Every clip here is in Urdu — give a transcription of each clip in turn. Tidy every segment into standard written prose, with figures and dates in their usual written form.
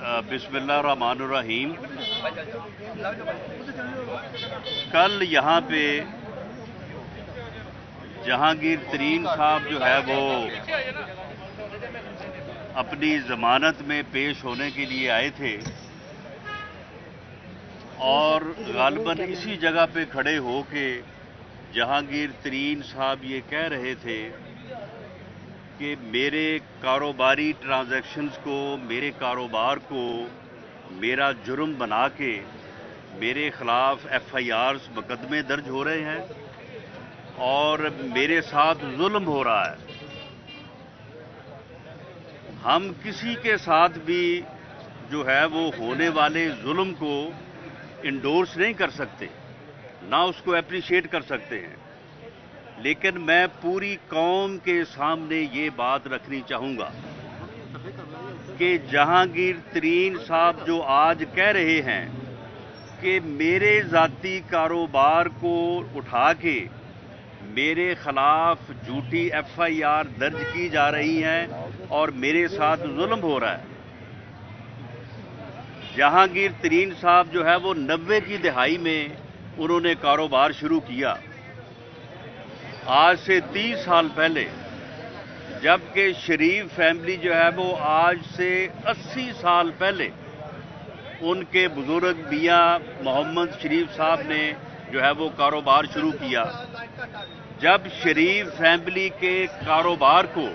بسم اللہ الرحمن الرحیم۔ کل یہاں پہ جہانگیر ترین صاحب جو ہے وہ اپنی ضمانت میں پیش ہونے کے لیے آئے تھے اور غالباً اسی جگہ پہ کھڑے ہو کے جہانگیر ترین صاحب یہ کہہ رہے تھے کہ میرے کاروباری ٹرانزیکشنز کو، میرے کاروبار کو میرا جرم بنا کے میرے خلاف ایف آئی آرز مقدمے درج ہو رہے ہیں اور میرے ساتھ ظلم ہو رہا ہے۔ ہم کسی کے ساتھ بھی جو ہے وہ ہونے والے ظلم کو انڈورس نہیں کر سکتے، نہ اس کو اپریشیٹ کر سکتے ہیں، لیکن میں پوری قوم کے سامنے یہ بات رکھنی چاہوں گا کہ جہانگیر ترین صاحب جو آج کہہ رہے ہیں کہ میرے ذاتی کاروبار کو اٹھا کے میرے خلاف جھوٹی ایف آئی آر درج کی جا رہی ہیں اور میرے ساتھ ظلم ہو رہا ہے۔ جہانگیر ترین صاحب جو ہے وہ 90 کی دہائی میں انہوں نے کاروبار شروع کیا، آج سے 30 سال پہلے، جبکہ شریف فیملی جو ہے وہ آج سے 80 سال پہلے ان کے بزرگ میاں محمد شریف صاحب نے جو ہے وہ کاروبار شروع کیا۔ جب شریف فیملی کے کاروبار کو،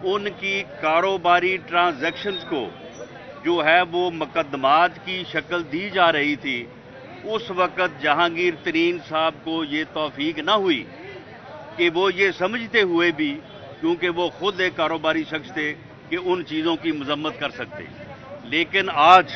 ان کی کاروباری ٹرانزیکشنز کو جو ہے وہ مقدمات کی شکل دی جا رہی تھی، اس وقت جہانگیر ترین صاحب کو یہ توفیق نہ ہوئی کہ وہ یہ سمجھتے ہوئے بھی، کیونکہ وہ خود ایک کاروباری شخص تھے، کہ ان چیزوں کی مذمت کر سکتے۔ لیکن آج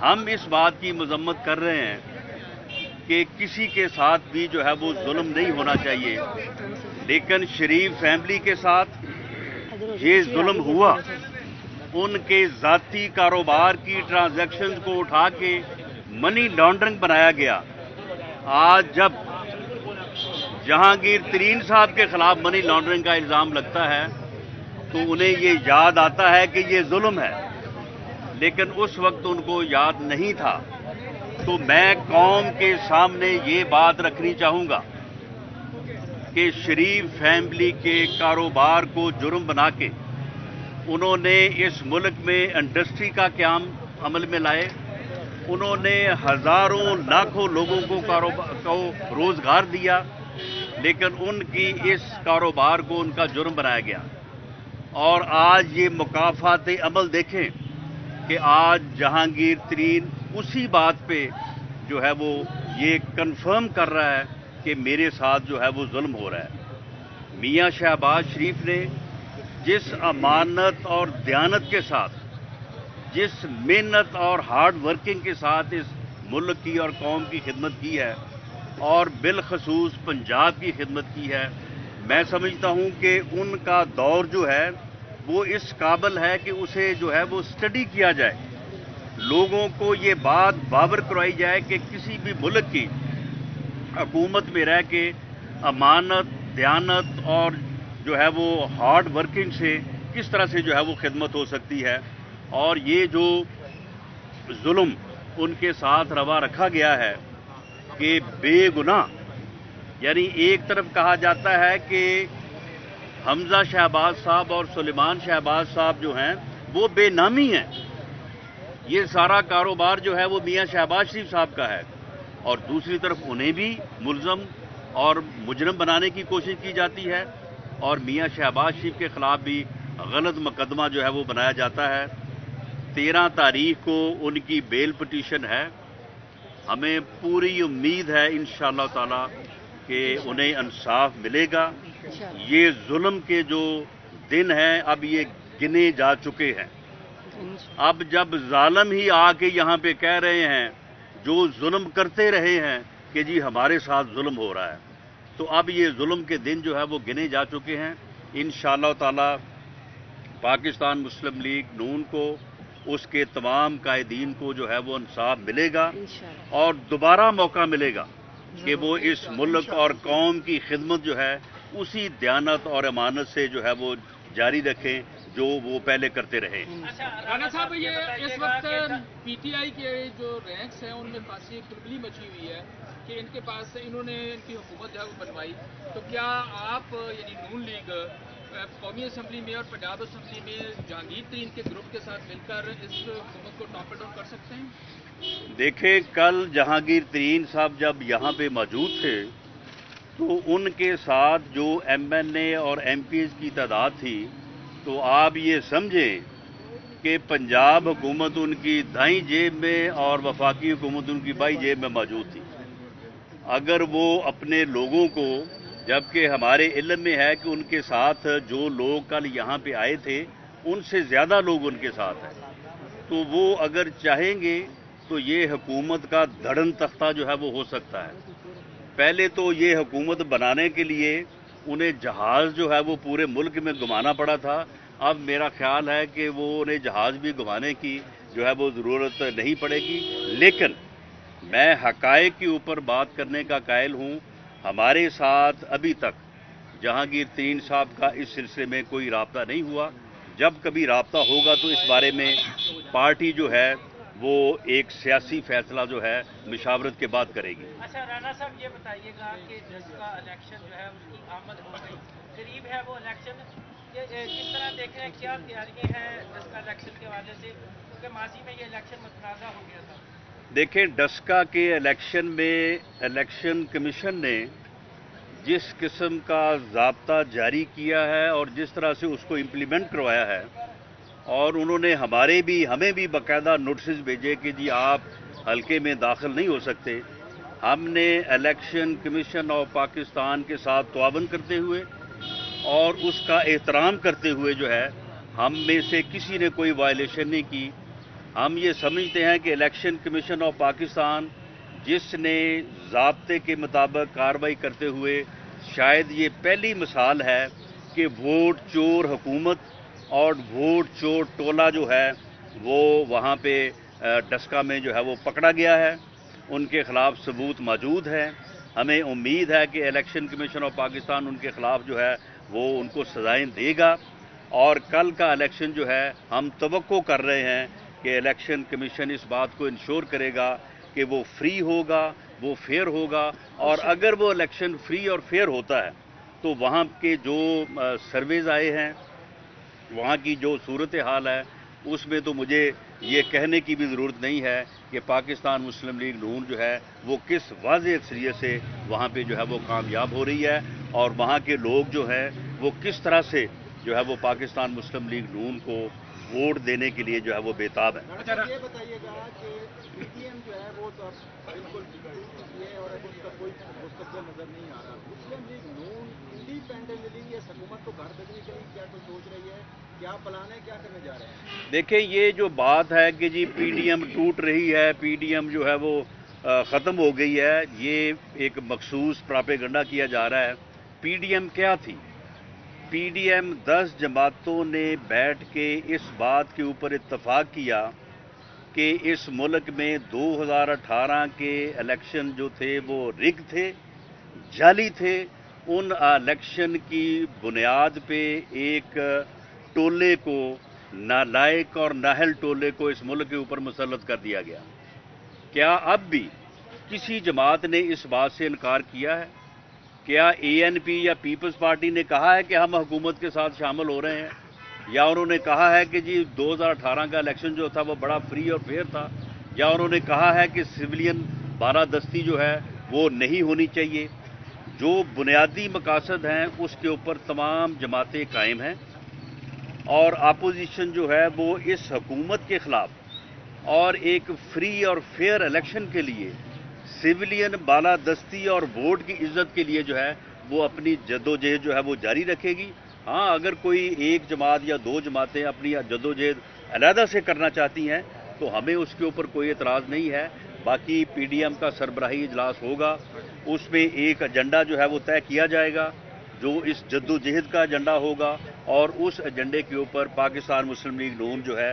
ہم اس بات کی مذمت کر رہے ہیں کہ کسی کے ساتھ بھی جو ہے وہ ظلم نہیں ہونا چاہیے، لیکن شریف فیملی کے ساتھ یہ ظلم ہوا۔ ان کے ذاتی کاروبار کی ٹرانزیکشنز کو اٹھا کے منی لانڈرنگ بنایا گیا۔ آج جب جہانگیر ترین صاحب کے خلاف منی لانڈرنگ کا الزام لگتا ہے تو انہیں یہ یاد آتا ہے کہ یہ ظلم ہے، لیکن اس وقت ان کو یاد نہیں تھا۔ تو میں قوم کے سامنے یہ بات رکھنی چاہوں گا کہ شریف فیملی کے کاروبار کو جرم بنا کے انہوں نے اس ملک میں انڈسٹری کا قیام عمل میں لائے، انہوں نے ہزاروں لاکھوں لوگوں کو روزگار دیا، لیکن ان کی اس کاروبار کو ان کا جرم بنایا گیا۔ اور آج یہ مکافات عمل دیکھیں کہ آج جہانگیر ترین اسی بات پہ جو ہے وہ یہ کنفرم کر رہا ہے کہ میرے ساتھ جو ہے وہ ظلم ہو رہا ہے۔ میاں شہباز شریف نے جس امانت اور دیانت کے ساتھ، جس محنت اور ہارڈ ورکنگ کے ساتھ اس ملک کی اور قوم کی خدمت کی ہے، اور بالخصوص پنجاب کی خدمت کی ہے، میں سمجھتا ہوں کہ ان کا دور جو ہے وہ اس قابل ہے کہ اسے جو ہے وہ اسٹڈی کیا جائے، لوگوں کو یہ بات باور کرائی جائے کہ کسی بھی ملک کی حکومت میں رہ کے امانت، دیانت اور جو ہے وہ ہارڈ ورکنگ سے کس طرح سے جو ہے وہ خدمت ہو سکتی ہے۔ اور یہ جو ظلم ان کے ساتھ روا رکھا گیا ہے کہ بے گناہ، یعنی ایک طرف کہا جاتا ہے کہ حمزہ شہباز صاحب اور سلیمان شہباز صاحب جو ہیں وہ بے نامی ہیں، یہ سارا کاروبار جو ہے وہ میاں شہباز شریف صاحب کا ہے، اور دوسری طرف انہیں بھی ملزم اور مجرم بنانے کی کوشش کی جاتی ہے، اور میاں شہباز شریف کے خلاف بھی غلط مقدمہ جو ہے وہ بنایا جاتا ہے۔ 13 تاریخ کو ان کی بیل پٹیشن ہے، ہمیں پوری امید ہے انشاءاللہ تعالی کہ انہیں انصاف ملے گا۔ یہ ظلم کے جو دن ہیں اب یہ گنے جا چکے ہیں۔ اب جب ظالم ہی آ کے یہاں پہ کہہ رہے ہیں، جو ظلم کرتے رہے ہیں کہ جی ہمارے ساتھ ظلم ہو رہا ہے، تو اب یہ ظلم کے دن جو ہے وہ گنے جا چکے ہیں۔ انشاءاللہ تعالی پاکستان مسلم لیگ نون کو، اس کے تمام قائدین کو جو ہے وہ انصاف ملے گا، اور دوبارہ موقع ملے گا کہ وہ اس ملک اور قوم کی خدمت جو ہے اسی دیانت اور امانت سے جو ہے وہ جاری رکھیں، جو وہ پہلے کرتے رہے۔ رانا صاحب، یہ اس وقت پی ٹی آئی کے جو رینکس ہیں ان میں خاصی کھلبلی مچی ہوئی ہے کہ ان کے پاس انہوں نے ان کی حکومت جو ہے وہ بنوائی، تو کیا آپ یعنی نون لیگ قومی اسمبلی میں اور پنجاب اسمبلی میں جہانگیر ترین کے گروپ کے ساتھ مل کر اس حکومت کو ٹاپل ڈاؤن کر سکتے ہیں؟ دیکھیں، کل جہانگیر ترین صاحب جب یہاں پہ موجود تھے تو ان کے ساتھ جو ایم این اے اور ایم پیز کی تعداد تھی، تو آپ یہ سمجھیں کہ پنجاب حکومت ان کی دائیں جیب میں اور وفاقی حکومت ان کی بائیں جیب میں موجود تھی۔ اگر وہ اپنے لوگوں کو، جبکہ ہمارے علم میں ہے کہ ان کے ساتھ جو لوگ کل یہاں پہ آئے تھے ان سے زیادہ لوگ ان کے ساتھ ہیں، تو وہ اگر چاہیں گے تو یہ حکومت کا دھڑن تختہ جو ہے وہ ہو سکتا ہے۔ پہلے تو یہ حکومت بنانے کے لیے انہیں جہاز جو ہے وہ پورے ملک میں گھمانا پڑا تھا، اب میرا خیال ہے کہ وہ انہیں جہاز بھی گھمانے کی جو ہے وہ ضرورت نہیں پڑے گی۔ لیکن میں حقائق کے اوپر بات کرنے کا قائل ہوں، ہمارے ساتھ ابھی تک جہانگیر ترین صاحب کا اس سلسلے میں کوئی رابطہ نہیں ہوا۔ جب کبھی رابطہ ہوگا تو اس بارے میں پارٹی جو ہے وہ ایک سیاسی فیصلہ جو ہے مشاورت کے بعد کرے گی۔ اچھا رانا صاحب، یہ بتائیے گا کہ جس کا الیکشن جو ہے اس کی آمد ہو گئی، قریب ہے وہ الیکشن، کس طرح دیکھ رہے ہیں، کیا تیاریاں ہیں جس کا الیکشن کے حوالے سے، کیونکہ ماضی میں یہ الیکشن متنازع ہو گیا تھا؟ دیکھیں، ڈسکا کے الیکشن میں الیکشن کمیشن نے جس قسم کا ضابطہ جاری کیا ہے اور جس طرح سے اس کو امپلیمنٹ کروایا ہے، اور انہوں نے ہمیں بھی باقاعدہ نوٹسز بھیجے کہ جی آپ حلقے میں داخل نہیں ہو سکتے، ہم نے الیکشن کمیشن آف پاکستان کے ساتھ تعاون کرتے ہوئے اور اس کا احترام کرتے ہوئے جو ہے ہم میں سے کسی نے کوئی وائلیشن نہیں کی۔ ہم یہ سمجھتے ہیں کہ الیکشن کمیشن آف پاکستان جس نے ضابطے کے مطابق کارروائی کرتے ہوئے، شاید یہ پہلی مثال ہے کہ ووٹ چور حکومت اور ووٹ چور ٹولہ جو ہے وہ وہاں پہ ڈسکا میں جو ہے وہ پکڑا گیا ہے، ان کے خلاف ثبوت موجود ہے۔ ہمیں امید ہے کہ الیکشن کمیشن آف پاکستان ان کے خلاف جو ہے وہ ان کو سزائیں دے گا، اور کل کا الیکشن جو ہے ہم توقع کر رہے ہیں کہ الیکشن کمیشن اس بات کو انشور کرے گا کہ وہ فری ہوگا، وہ فیئر ہوگا، اور اگر وہ الیکشن فری اور فیئر ہوتا ہے تو وہاں کے جو سرویز آئے ہیں، وہاں کی جو صورتحال ہے، اس میں تو مجھے یہ کہنے کی بھی ضرورت نہیں ہے کہ پاکستان مسلم لیگ نون جو ہے وہ کس واضح اکثریت سے وہاں پہ جو ہے وہ کامیاب ہو رہی ہے، اور وہاں کے لوگ جو ہیں وہ کس طرح سے جو ہے وہ پاکستان مسلم لیگ نون کو ووٹ دینے کے لیے جو ہے وہ بےتاب ہے۔ یہ بتائیے گا کہ پی ٹی ایم جو ہے وہ تو بالکل یہ اور اس کا کوئی مستقبل نظر نہیں آ رہا، مسلم لیگ نون انڈیپینڈنٹلی اس حکومت کو گھر بھیجنے کے لیے کیا کچھ سوچ رہی ہے، کیا پلان ہے، کیا کرنے جا رہے ہیں؟ دیکھیں، یہ جو بات ہے کہ جی پی ڈی ایم ٹوٹ رہی ہے، پی ڈی ایم جو ہے وہ ختم ہو گئی ہے، یہ ایک مخصوص پراپیگنڈا کیا جا رہا ہے۔ پی ڈی ایم کیا تھی؟ پی ڈی ایم 10 جماعتوں نے بیٹھ کے اس بات کے اوپر اتفاق کیا کہ اس ملک میں 2018 کے الیکشن جو تھے وہ رگ تھے، جعلی تھے۔ ان الیکشن کی بنیاد پہ ایک ٹولے کو، نالائق اور نااہل ٹولے کو اس ملک کے اوپر مسلط کر دیا گیا۔ کیا اب بھی کسی جماعت نے اس بات سے انکار کیا ہے؟ کیا اے این پی یا پیپلز پارٹی نے کہا ہے کہ ہم حکومت کے ساتھ شامل ہو رہے ہیں؟ یا انہوں نے کہا ہے کہ جی 2018 کا الیکشن جو تھا وہ بڑا فری اور فیئر تھا؟ یا انہوں نے کہا ہے کہ سویلین بالادستی جو ہے وہ نہیں ہونی چاہیے؟ جو بنیادی مقاصد ہیں اس کے اوپر تمام جماعتیں قائم ہیں، اور اپوزیشن جو ہے وہ اس حکومت کے خلاف اور ایک فری اور فیئر الیکشن کے لیے، سویلین بالادستی اور ووٹ کی عزت کے لیے جو ہے وہ اپنی جدوجہد جو ہے وہ جاری رکھے گی۔ ہاں، اگر کوئی ایک جماعت یا دو جماعتیں اپنی جدوجہد علیحدہ سے کرنا چاہتی ہیں تو ہمیں اس کے اوپر کوئی اعتراض نہیں ہے۔ باقی پی ڈی ایم کا سربراہی اجلاس ہوگا، اس میں ایک ایجنڈا جو ہے وہ طے کیا جائے گا جو اس جدوجہد کا ایجنڈا ہوگا، اور اس ایجنڈے کے اوپر پاکستان مسلم لیگ نون جو ہے